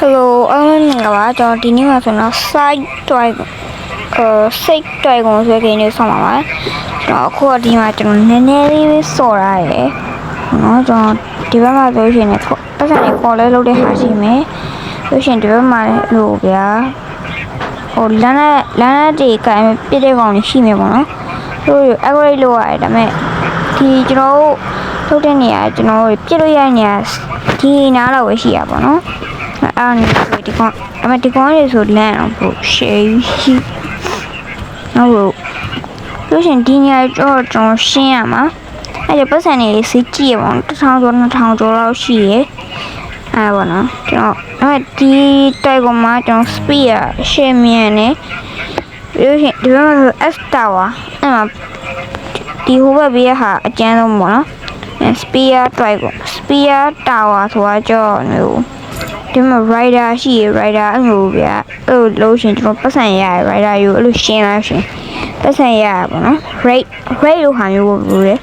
Hello အားလုံးမင်္ဂလာပါကျွန်တော်ဒီနေ့မှာဆိုတော့ site dragon site dragon ဆိုတဲ့ game လေးဆောင်းပါပါကျွန်တော်အခုဒီမှာကျွန်တော်နည်းနည်းလေးစော်ထားရတယ်နော်ကျွန်တော်ဒီဘက်မှာဆိုရှင်လည်းပတ်စံလေးပေါ်လဲလုပ်တဲ့ဟာရှိမယ်ဆိုရှင်ဒီဘက်မှာလို့ဗျာဟိုလမ်းတွေကံပြည့်တဲ့ကောင်ရှိမယ်ပေါ့နော်ဆိုတော့ upgrade လုပ်ရတယ်ဒါပေမဲ့ဒီကျွန်တော်ထုတ်တဲ့နေရာကျွန်တော်ပြည့်လို့ရတဲ့နေရာဒီနားတော့ပဲရှိရပါတော့အဲ့ဒါဆိုဒီကောင်အမဒီကောင်ရေဆိုလမ်းအောင်ပို့ရှေးရှိဟုတ်လို့ရှင်ဒီညကျွန်တော်ရှင်းရမှာအဲ့ဒီပတ်စံနေစီကြည့်ရအောင်1000ကျော်2000ကျော်လောက်ရှိရအဲ့ပါနော်ကျွန်တော်အဲ့ဒီတိုက်ကောင်မှာကျွန်တော် speed ရရှင်းမြန်နေပြီးရှင်ဒီဘက်မှာဆို S tower အဲ့မှာဒီဟိုဘက်ဘေးဟာအကျန်းဆုံးပေါ့နော် spear dragon spear tower ဆိုတာကြောမျိုးဒီမှာ rider ရှိရ rider အဲ့လိုဗျာအဲ့လိုလို့ရှင်ကျွန်တော်ပတ်စံရရ rider ယူအဲ့လိုရှင်းလာရှင်ပတ်စံရရပါတော့ rate လို့ဟာမျိုးလို့လေ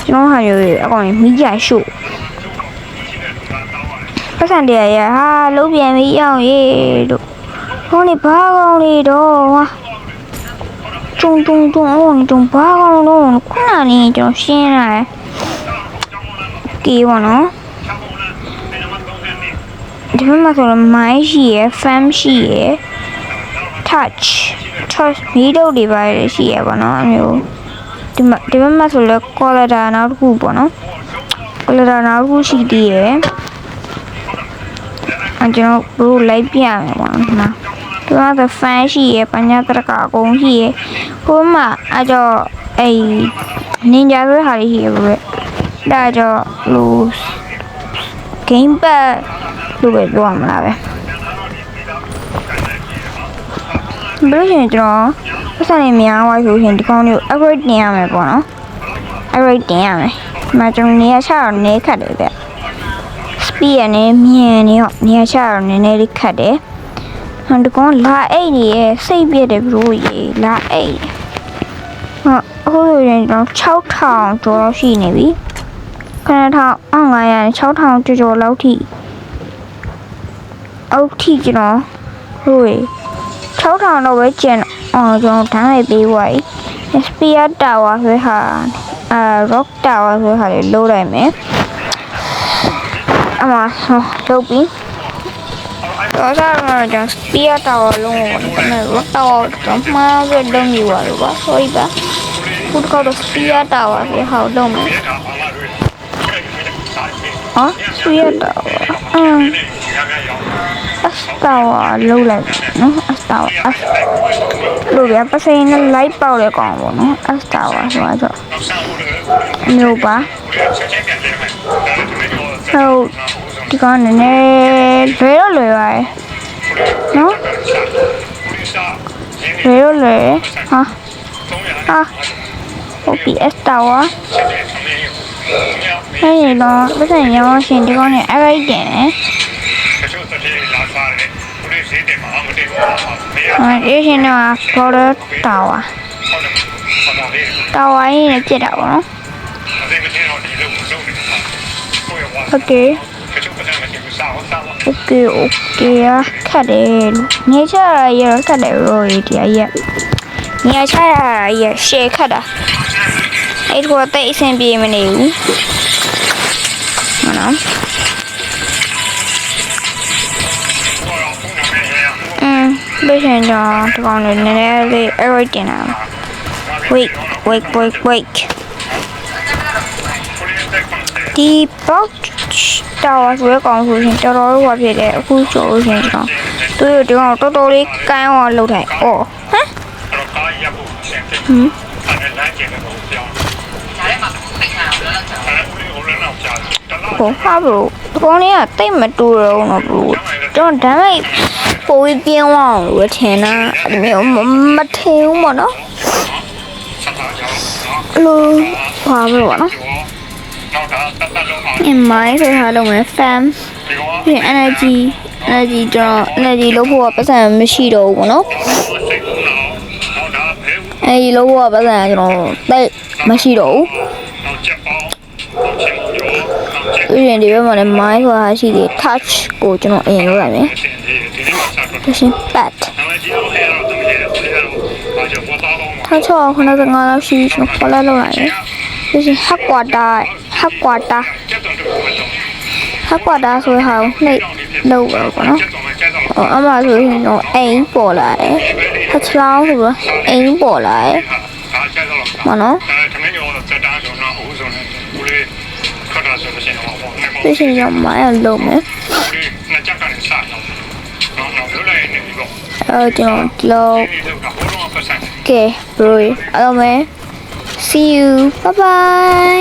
ကျွန်တော်ဟာမျိုးအကောင်မိကြရှို့ပတ်စံတရားရဟာလုံးပြန်ပြီးအောင်ရေးတို့ဟောနေဘာကောင်လေးတော့ဟာတုံအောင်တုံဘာကောင်တော့ခုနလေးကျွန်တော်ရှင်းလာတယ်ကေးပါနော်ဒီမှာဆိုတော့မိုင်းရှိရယ် fam ရှိရယ် touch မီးတို့တွေပါရှိရပါတော့အမျိုးဒီမှာဆိုတော့ color နောက်တစ်ခုပေါ့နော် color နောက်တစ်ခုရှိသေးရယ်ကျွန်တော်ဘလို့လိုက်ပြမယ်ပေါ့နော်ဒီမှာဆို fan ရှိရယ်ပညာတရကအကုန်ရှိရယ်ဟိုမှာအကြောအဲ့ ninja ဆိုတဲ့ဟာလေးရှိရယ်ပဲဒါကြောလို့ game padလို့ပဲပြောရမှာပဲဘယ်လိုရှင်ကျွန်တော်ပတ်စံနေများသွားဆိုရှင်ဒီကောင်းလေးကို upgrade တင်ရမယ်ပေါ့နော် upgrade တင်ရမယ်ဒီမှာကျွန်တော်နေရာချတော့နည်းခတ်တယ်ဗျ speed နဲ့မြန်နေတော့နေရာချတော့နည်းနည်းလေးခတ်တယ်ဟန်ဒီကောင်းလာအိတ်နေရဲ့စိတ်ပြည့်တယ်ဘလို့ရေလာအိတ်ဟာအခုဆိုရင်ကျွန်တော်6000ကျော်လောက်ရှိနေပြီ9500 6000ကျော်လောက်ထိအောက်ထိကျွန်တော်ဟို6000တော့ပဲကျန်ကျွန်တော်တန်းလိုက်ပေးသွားပြီ spear tower ဆိုဟာrock tower ဆိုဟာလေးလိုးလိုက်မယ်အမလုပ်ပြီးတော့စားမှာကျွန်တော် spear tower လုံးဝနဲ့ rock tower တော့မှားပဲလုံးယူပါလို့ပါ sorry ပါခုတော့ spear tower ဆိုဟာလုံးမယ်spear tower Astawa လုံးလိုက်နော် Astawa လို့ပြပစိန်နဲ့ light ပေါက်တဲ့ကောင်ပေါ့နော် Astawa ဆိုတာကြောင့်မျိုးပါဟုတ်ဒီကောင်နည်းနည်းလွယ်ပါတယ်နော်လွယ်ဟာဟုတ်ပြီ Astawa ဟဲ့တော့ပစိန်ရောရှင်ဒီကောင်နဲ့အရိုက်တင်အေးရှင်တော့ border tower ရင်းနဲ့ပြစ်တာပေါ့နော် okay ခတ်တယ်နေချရရခတ်တယ်ရောဒီအရက်နေချရရရှယ်ခတ်တာအဲ့ဒီတော့တိတ်အဆင်ပြေမနေဘူးဟုတ်နော်လို့ရှင်တော့ဒီကောင်လေးနည်းနည်းလေး error တင်တာ wait ဒီ box tower ဆိုတဲ့ကောင်ဆိုရှင်တော်တော်ဟိုဖြစ်တယ်အခုဆိုလို့ရှင်ကျွန်တော်ဒီကောင်တော်တော်လေးကန်းအောင်လုပ်ထိုင်ဟမ်ဟာဘလို့ဒီကောင်လေးကတိတ်မတူတော့ဘူးနော်ဘလို့ကျွန်တော်ဒါမဲ့ပိုပြီးပြင်းသွားအောင်လို့ထင်တာမျိုးမထင်ဘူးပေါ့နော်လို့ပါလို့ပေါ့နော်အမိုင်းဆိုထားတော့မယ် fam ပြီး energy ကျွန်တော် energy လို့ဖို့ပတ်စံမရှိတော့ဘူးပေါ့နော်energy လို့ဖို့ပတ်စံကျွန်တော်တိတ်မရှိတော့ဘူး ရင်ဒီဘက်မှာလည်း mind ဆိုတာရှိသေး touch ကိုကျွန်တော်အရင်လုပ်လိုက်မယ်ရှင် bat touch ကို95လောက်ရှိကျွန်တော်ခေါ်လိုက်လုပ်လိုက်မယ်ရှင် hakkwata ဆိုတဲ့ဟာကိုနှိပ်လုပ်တော့ပေါ့နော်အမှဆိုရင်တော့အိမ်ပေါ်လာတယ်ထချလောင်းဆိုတော့အိမ်ပေါ်လာတယ်မနော်ဒီရှင်ရမရလုံးမယ်ကျွန်တော်ကဲ bro အားလုံးပဲ see you bye bye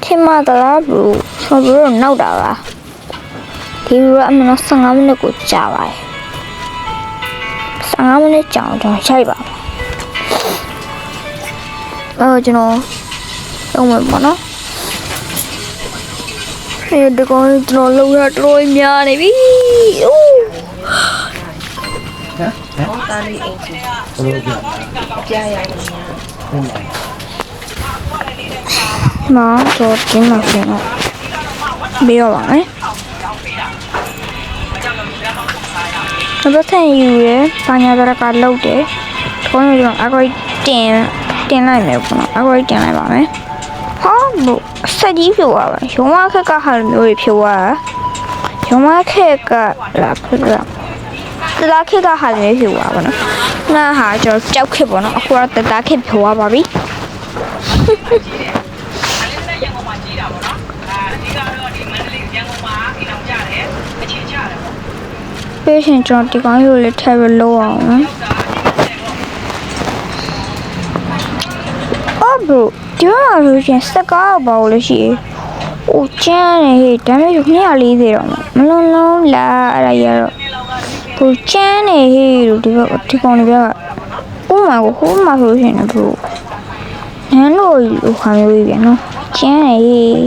ထင်မှာလား bro ဆိုတော့နောက်တာပါဒီလိုအမှန်တော့15မိနစ်ကိုကြာပါတယ်15မိနစ်ကြာအောင်ကျွန်တော်ရိုက်ပါကျွန်တော်လုံးမယ်ပေါ့နော်ဒီကောင်ကျွန်တော်လုံးရတော်များနေပြီအိုးတာလီအင်ဂျင်ဘယ်လိုကြားရလဲမာတော့တင်းမှာရှင်တော့ပြီးတော့ပါမယ်တော့ထိုင်ယူရဘာညာတော့ကလောက်တယ်ခေါင်းရောအကွိတင်လိုက်မယ်ပေါ့နော်အကွိတင်လိုက်ပါမယ်ဟာမို့ဆက်ကြီးဖြိုးပါပဲရုံမခက်ကဟာမျိုးဖြိုးပါရုံမခက်ကလာခက်ကတခက်ကဟာမျိုးဖြိုးပါပေါ့နော်နာဟာကျွန်တော်ကြောက်ခက်ပေါ့နော်အခုတော့တခက်ဖြိုးပါပါပြီပေးရှင်ကျွန်တော်ဒီကောင်ရိုးလေးထည့်ပြီးလုံးအောင်အော်ဘရိုဒီမှာဆိုရှင်စကားဘာလို့လဲရှိ။အိုကျန်းနေဟဲ့ဒါပေမဲ့240တော့မလုံးလုံးလားအဲ့ဒါရတော့ဘရိုကျန်းနေဟဲ့လို့ဒီကောင်တွေပြောဥမာကိုဟိုမှာဆိုရှင်ဘရိုနန်းလို့လိုခါမျိုးကြီးပြန်နော်ကျန်းနေဟဲ့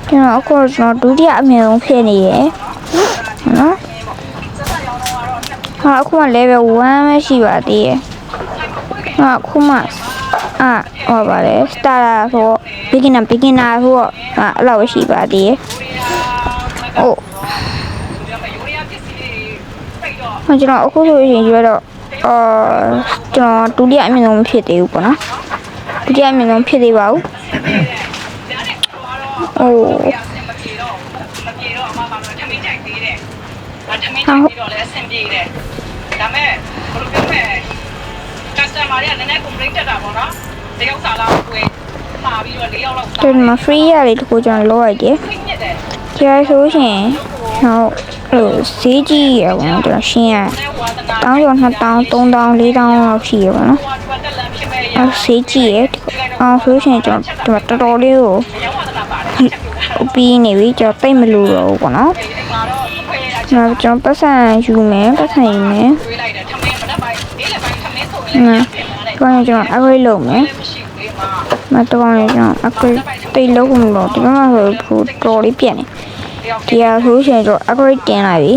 ကျွန်တော်အခုကျွန်တော်ဒုတိယအမြင့်ဆုံးဖြစ်နေရယ်နော်ဟာအခုမှ level 1ပဲရှိပါသေးတယ်ဟာအခုမှဟောပါလေ starter ဆိုတော့ beginner ဆိုတော့အဲ့လောက်ရှိပါသေးတယ်အိုးကျွန်တော်အခုဆိုရင်ရွေးတော့ကျွန်တော်ဒုတိယအမြင့်ဆုံးမဖြစ်သေးဘူးပေါ့နော်ဒုတိယအမြင့်ဆုံးဖြစ်သေးပါဘူးအိုးဟုတ်တော့လည်းအဆင်ပြေတယ်ဒါမဲ့ဘယ်လိုပြောမလဲ customer တွေကနည်းနည်း complaint တက်တာပေါ့နော်တယောက်စာလောက်ကိုမှာပြီးတော့4ယောက်လောက်စားတယ်ဒီမှာ free ရတယ်တကူကျွန်တော်လောက်ရတယ်ကြာဆိုရှင်ဟုတ်ဈေးကြီးရပါတော့ကျွန်တော်ရှင်းရတောင်းရော2000 3000 4000လောက်ရှိရပါတော့ဈေးကြီးရဆိုရှင်ကျွန်တော်တော်တော်လေးကိုပြီးနေပြီကျွန်တော်တိတ်မလို့တော့ဘူးပေါ့နော်ကျွန်တော်ပတ်စံယူမယ်ပတ်စံယူမယ်တော့ကျွန်တော်အခွေးလုပ်မယ်မတော်ရင်ကျွန်တော်အခွေးတိတ်လုံးမလို့ဒီမှာဆိုတော်လေးပြက်နေဒီဟာဆိုရှင်ကျွန်တော်အခွေးတင်လိုက်ပြီ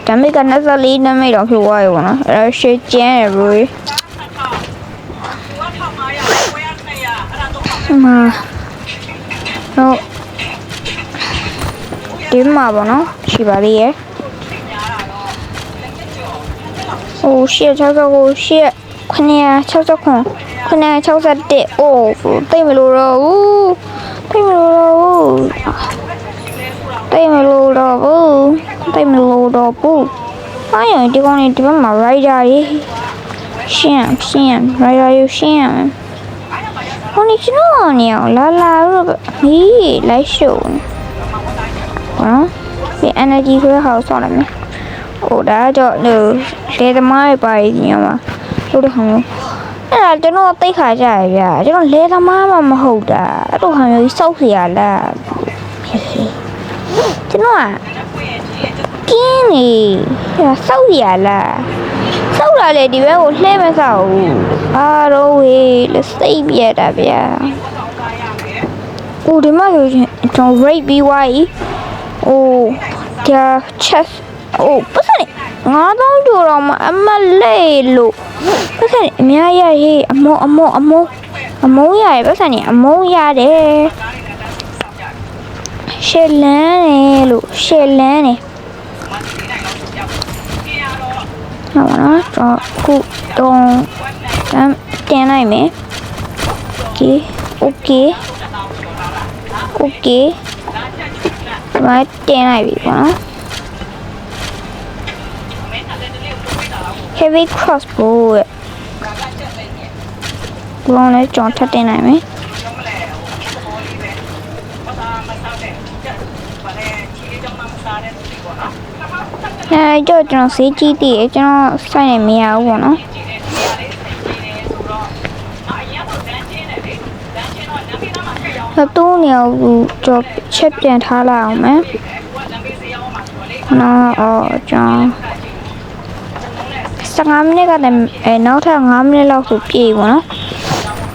ဒါမိက24နမိတ်တော့ဖြစ်သွားပြီပေါ့နော်အဲ့တော့ရှေ့ကျန်းရပြီဟုတ်ဒီမှာပေါ့နော်ရှိပါသေးရဲ့โอ้ရှေ့69ရှေ့969 961အိုးတိတ်မလို့တော့ဘူးတိတ်မလို့တော့ဘူးအားရဒီကောင်လေးဒီဘက်မှာ rider ရေးရှင်း rider ရေးရှင်းဟိုနေကျွန်တော်နေအောင်လာလို့ဟေးလိုက်ရှုံနော်ဒီ energy ဆိုတဲ့ဟာကိုဆောင်းလိုက်မယ်ဟိုဒါတော့လေသမားတွေပါရည်မှာလို့တဲ့ဟာမျိုးအဲ့ဒါကျွန်တော်သိခါကြရဗျာကျွန်တော်လေသမားမှမဟုတ်တာအဲ့လိုဟာမျိုးစောက်เสียလားကျွန်တော်ကင်းနေစောက်เสียလားစောက်လာလေဒီဘက်ကိုလှဲမဆောက်ဘူးအားတော့ဝေးလက်စိတ်ပြက်တာဗျာဒီမှာဆိုရင်ကျွန်တော် rate ပြီးွားပြီဒါ chest ပတ်စံ9000ကျော်တော့မှအမလေးလို့ပတ်စံအများရဟေးအမုံရရပတ်စံအမုံရတယ် ရှယ်လန်းတယ်လို့ရှယ်လန်းတယ်ဟုတ်ပါနော်ကျွန်တော်ခုတော့တင်လိုက်မယ်โอเคဘာတင်လိုက်ပြီပေါ့နော် heavy crossbow ဘောင်းလေးကျွန်တော်ထပ်တင်နိုင်မယ်ကျွန်တော်စေးကြည့်တည်ကျွန်တော်စိုက်နေမရဘူးပေါ့နော်တော့နေအောင်ကျွန်တော်ချက်ပြန်ထားလိုက်အောင်မယ်နော်ကျွန်တော်15မိနစ်ကတည်းကနောက်ထပ်5မိနစ်လောက်ဆိုပြည့်ပေါ့နော်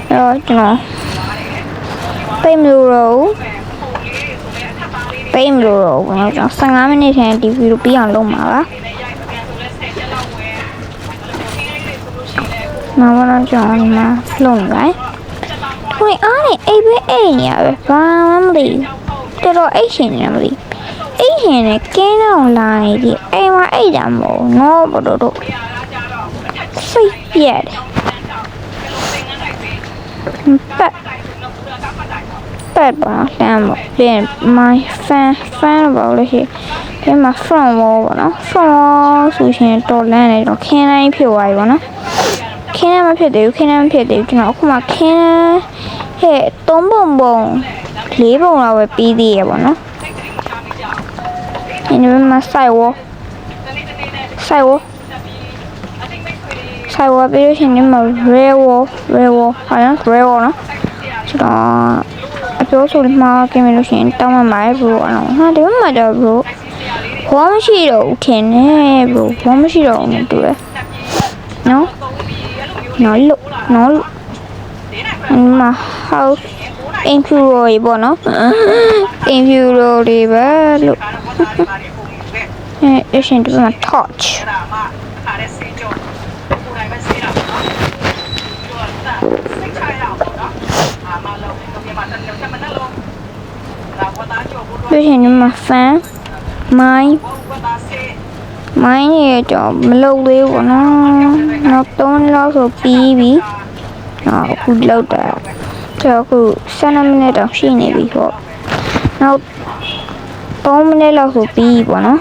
အဲ့တော့ကျွန်တော်ပိတ်မလို့တော့ပေါ့နော်ကျွန်တော်15မိနစ်ထဲဒီဗီဒီယိုပြီးအောင်လုပ်မှာပါနောက်တော့ကျွန်တော်ဒီမှာလုံလိုက်ခွင်အားနဲ့အိပ်ပဲအိပ်နေရပဲဘာမှမသိတော်တော်အိပ်ရှင်နေမသိအိပ်ရှင်နဲ့ကင်းတော့လာနေဒီအိမ်မှာအိပ်တာမဟုတ်နော်ဘတော်တို့စိတ်ပြက်ပတ်ပါလမ်းပေါ့ပြင် my fan ဘာလို့လဲရှိဒီမှာ front wall ပေါ့နော် front wall ဆိုရှင်တော်လန်းနေတော့ခင်းတိုင်းဖြစ်သွားပြီပေါ့နော်ခင်းတိုင်းမဖြစ်သေးဘူးကျွန်တော်အခုမှခင်းဟဲ့3ပုံ4ပုံလောက်ပဲပြီးသေးရပေါ့နော်ဒီမှာ side wall ပြီးလို့ရှိရင်ဒီမှာ rear wall ဟာနော် rear wall နော်ကျွန်တော်အပြောဆိုမှာကင်မလို့ရှိရင်တောင်းမှမှာဘရိုအောင်ဟာဒီမှာတော့ဘရိုဘောမရှိတော့ဘူးထင်နေဘရိုဘောမရှိတော့ဘူးနဲ့တူတယ်နော်ဒီမှာ house impuro ပေါ့နော်impuro တွေပဲလို့အရှင်ဒီမှာ torch bây giờ nhưng mà phá máy này cho lâu liu của nó tốn lâu rồi bí nó cũng lâu đã cho cứ sao năm nay đọc xin này bị hộ nó tốn nay lâu rồi bí của nó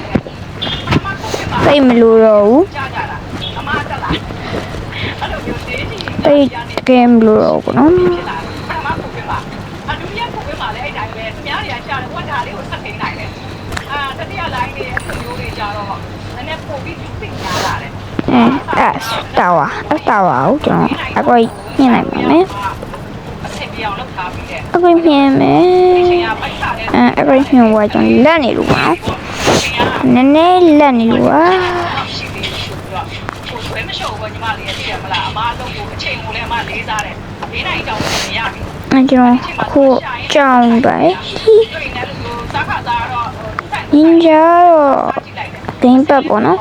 đây mà lùi rồi đây game lùi rồi của nó tao ảo cho coi như này mẹ coi phim mẹ coi phim qua cho lên này luôn á nên lên này luôn á anh cho cô chồng vậy ninja rồi tiếng bập của nó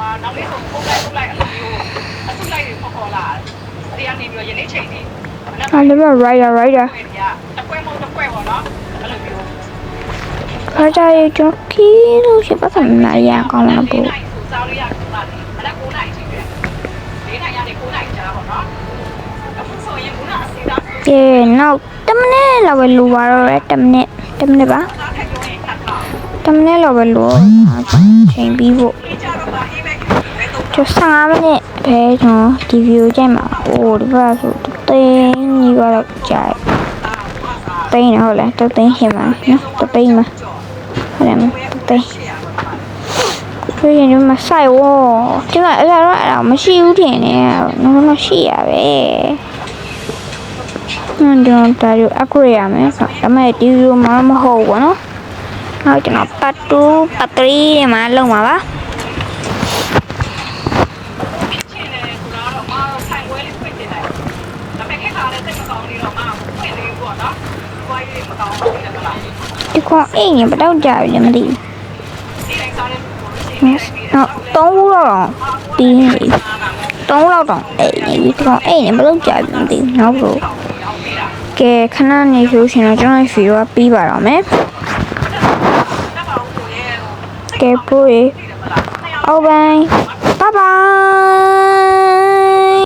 đúng rồi rider ở đây cho kỹ nó sẽ bắt thành lại già còn là bộ nó tấm nè là về lùa rồi tấm nè bá tấm nè là về lùa thành bị vụ cho sáng nè thế nó review cho mà ồ đi vào rồi tên như gọi là chạy tên nào hồi lại tôi tên gì mà nhá tôi tên mà hồi lại tôi tên bây giờ nhưng mà sai ô chứ lại ra lại là mới siêu thì nè nó xỉa về nó ta được upgrade mấy cái này tiêu mà hồ của nó cho nó battery mà lâu mà bác chứ con ấy nhỉ bắt đầu chạy để mà đi nó tốn lâu rồi đi tốn lâu rồi ấy con ấy nhỉ bắt đầu chạy để mà đi nó rồi cái khả năng này phiếu thì nó cho nó phiếu đi vào đó mẹ ကဲပိုးရေအောက်ပိုင်း